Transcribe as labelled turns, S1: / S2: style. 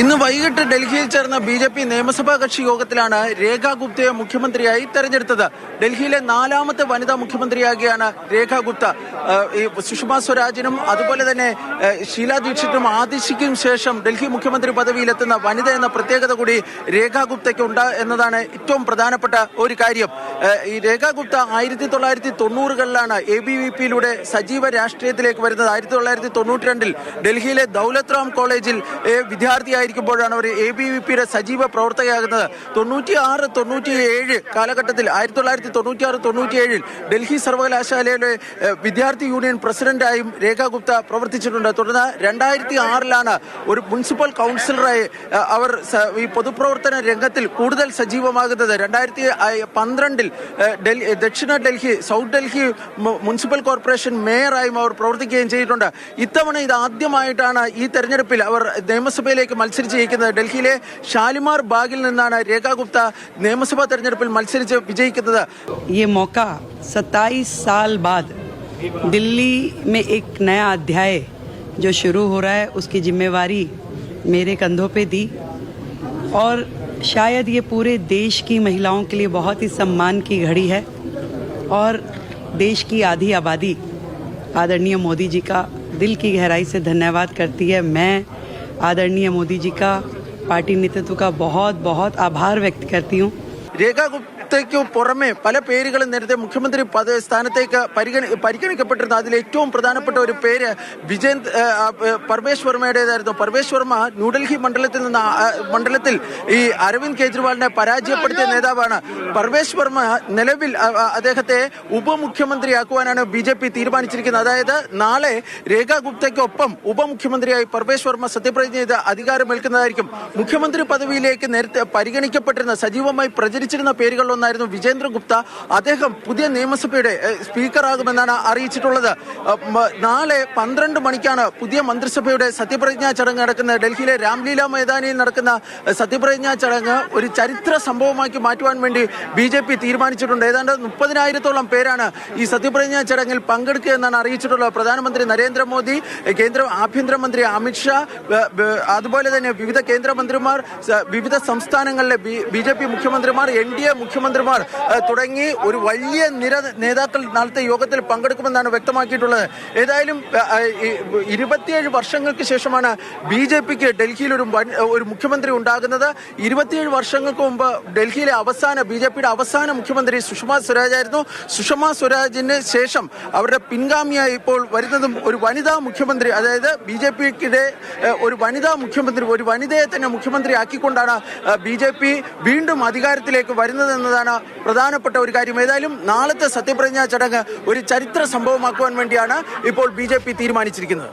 S1: ഇന്ന് വൈകിട്ട് ഡൽഹിയിൽ ചേർന്ന BJP നിയമസഭാ കക്ഷി യോഗത്തിലാണ് രേഖ ഗുപ്തയെ മുഖ്യമന്ത്രിയായി തെരഞ്ഞെടുത്തത്. ഡൽഹിയിലെ 4ാമത്തെ വനിതാ മുഖ്യമന്ത്രിയാകിയാണ് രേഖ ഗുപ്ത. ഈ സുഷമ സ്വരാജിനും അതുപോലെ തന്നെ ഷീല ദീക്ഷിത്തിനും ആദിശിക്കും ശേഷം ഡൽഹി മുഖ്യമന്ത്രി പദവിയിലെത്തുന്ന വനിത എന്ന പ്രത്യേകത കൂടി രേഖ ഗുപ്തയ്ക്കുണ്ട് എന്നതാണ് ഏറ്റവും പ്രധാനപ്പെട്ട ഒരു കാര്യം. ഈ രേഖ ഗുപ്ത 1990കളിലാണ് ABVP-യിലൂടെ സജീവ രാഷ്ട്രീയത്തിലേക്ക് വരുന്നത്. 1992-ൽ ഡൽഹിയിലെ ദൗലത് റാം കോളേജിൽ വിദ്യാർത്ഥിയായിരിക്കുമ്പോഴാണ് അവർ ABVP-യുടെ സജീവ പ്രവർത്തകയാകുന്നത്. 96-97 കാലഘട്ടത്തിൽ 1996-97 ഡൽഹി സർവകലാശാലയിലെ വിദ്യാർത്ഥി യൂണിയൻ പ്രസിഡന്റായും രേഖ ഗുപ്ത പ്രവർത്തിച്ചിട്ടുണ്ട്. തുടർന്ന് 2006-ലാണ് ഒരു മുനിസിപ്പൽ കൗൺസിലറായി അവർ ഈ പൊതുപ്രവർത്തന രംഗത്തിൽ കൂടുതൽ സജീവമാകുന്നത്. 2012-ൽ ദക്ഷിണ Delhi south Delhi municipal corporation മേയറായും അവർ പ്രവർത്തിക്കുകയും ചെയ്തിട്ടുണ്ട്. ഇത്തവണ ഇത് ആദ്യമായിട്ടാണ് ഈ തെരഞ്ഞെടുപ്പിൽ അവർ നിയമസഭയിലേക്ക് മത്സരിച്ചിരിക്കുന്നത്. ഡൽഹിയിലെ ഷാലിമാർ ബാഗിൽ നിന്നാണ് രേഖ ഗുപ്ത നിയമസഭാ തെരഞ്ഞെടുപ്പിൽ മത്സരിച്ച് വിജയിക്കുന്നത്.
S2: ये मौका 27 साल बाद दिल्ली में एक नया अध्याय जो शुरू हो रहा है उसकी जिम्मेवारी मेरे कंधों पे दी और शायद ये पूरे देश की महिलाओं के लिए बहुत ही सम्मान की घड़ी है और देश की आधी आबादी आदरणीय मोदी जी का दिल की गहराई से धन्यवाद करती है. मैं आदरणीय मोदी जी का पार्टी नेतृत्व का बहुत बहुत आभार व्यक्त करती हूँ.
S1: രേഖ ഗുപ്തയ്ക്കു പുറമെ പല പേരുകളും നേരത്തെ മുഖ്യമന്ത്രി സ്ഥാനത്തേക്ക് പരിഗണിക്കപ്പെട്ടിരുന്നു. അതിൽ ഏറ്റവും പ്രധാനപ്പെട്ട ഒരു പേര് പർവേഷ് വർമ്മയുടേതായിരുന്നു. പർവേഷ് വർമ്മ ന്യൂഡൽഹി മണ്ഡലത്തിൽ ഈ അരവിന്ദ് കെജ്രിവാളിനെ പരാജയപ്പെടുത്തിയ നേതാവാണ്. പർവേഷ് വർമ്മ നിലവിൽ അദ്ദേഹത്തെ ഉപമുഖ്യമന്ത്രിയാക്കുവാനാണ് BJP തീരുമാനിച്ചിരിക്കുന്നത്. അതായത് നാളെ രേഖ ഗുപ്തയ്ക്കൊപ്പം ഉപമുഖ്യമന്ത്രിയായി പർവേഷ് വർമ്മ സത്യപ്രതിജ്ഞ ചെയ്ത് അധികാരമേൽക്കുന്നതായിരിക്കും. മുഖ്യമന്ത്രി പദവിയിലേക്ക് നേരത്തെ പരിഗണിക്കപ്പെട്ടിരുന്ന സജീവമായി പ്രചരിച്ചിരുന്ന പേരുകളിലൊന്നായിരുന്നു വിജേന്ദ്ര ഗുപ്ത. അദ്ദേഹം പുതിയ നിയമസഭയുടെ സ്പീക്കറാകുമെന്നാണ് അറിയിച്ചിട്ടുള്ളത്. നാളെ 12 മണിക്കാണ് പുതിയ മന്ത്രിസഭയുടെ സത്യപ്രതിജ്ഞാ ചടങ്ങ് നടക്കുന്നത്. ഡൽഹിയിലെ രാംലീല മൈതാനിയിൽ നടക്കുന്ന സത്യപ്രതിജ്ഞാ ചടങ്ങ് ഒരു ചരിത്ര സംഭവമാക്കി മാറ്റുവാൻ വേണ്ടി BJP തീരുമാനിച്ചിട്ടുണ്ട്. ഏതാണ്ട് 30,000-ഓളം പേരാണ് ഈ സത്യപ്രതിജ്ഞാ ചടങ്ങിൽ പങ്കെടുക്കുക എന്നാണ് അറിയിച്ചിട്ടുള്ളത്. പ്രധാനമന്ത്രി നരേന്ദ്രമോദി, കേന്ദ്ര ആഭ്യന്തരമന്ത്രി അമിത്ഷാ, അതുപോലെ തന്നെ വിവിധ കേന്ദ്രമന്ത്രിമാർ, വിവിധ സംസ്ഥാനങ്ങളിലെ BJP മുഖ്യമന്ത്രിമാർ, NDA മുഖ്യമന്ത്രിമാർ തുടങ്ങി ഒരു വലിയ നിര നേതാക്കൾ നാളത്തെ യോഗത്തിൽ പങ്കെടുക്കുമെന്നാണ് വ്യക്തമാക്കിയിട്ടുള്ളത്. ഏതായാലും 27 വർഷങ്ങൾക്ക് ശേഷമാണ് BJPക്ക് ഡൽഹിയിൽ ഒരു മുഖ്യമന്ത്രി ഉണ്ടാകുന്നത്. 27 വർഷങ്ങൾക്ക് മുമ്പ് ഡൽഹിയിലെ BJPയുടെ അവസാന മുഖ്യമന്ത്രി സുഷമ സ്വരാജ് ആയിരുന്നു. സുഷമ സ്വരാജിന് ശേഷം അവരുടെ പിൻഗാമിയായി ഇപ്പോൾ വരുന്നതും ഒരു വനിതാ മുഖ്യമന്ത്രി, അതായത് BJPക്കിടെ ഒരു വനിതാ മുഖ്യമന്ത്രി, ഒരു വനിതയെ തന്നെ മുഖ്യമന്ത്രി ആക്കിക്കൊണ്ടാണ് BJP വീണ്ടും അധികാരത്തിലേക്ക് വരുന്നതെന്നതാണ് പ്രധാനപ്പെട്ട ഒരു കാര്യം. ഏതായാലും നാളത്തെ സത്യപ്രതിജ്ഞാ ചടങ്ങ് ഒരു ചരിത്ര സംഭവമാക്കുവാൻ വേണ്ടിയാണ് ഇപ്പോൾ BJP തീരുമാനിച്ചിരിക്കുന്നത്.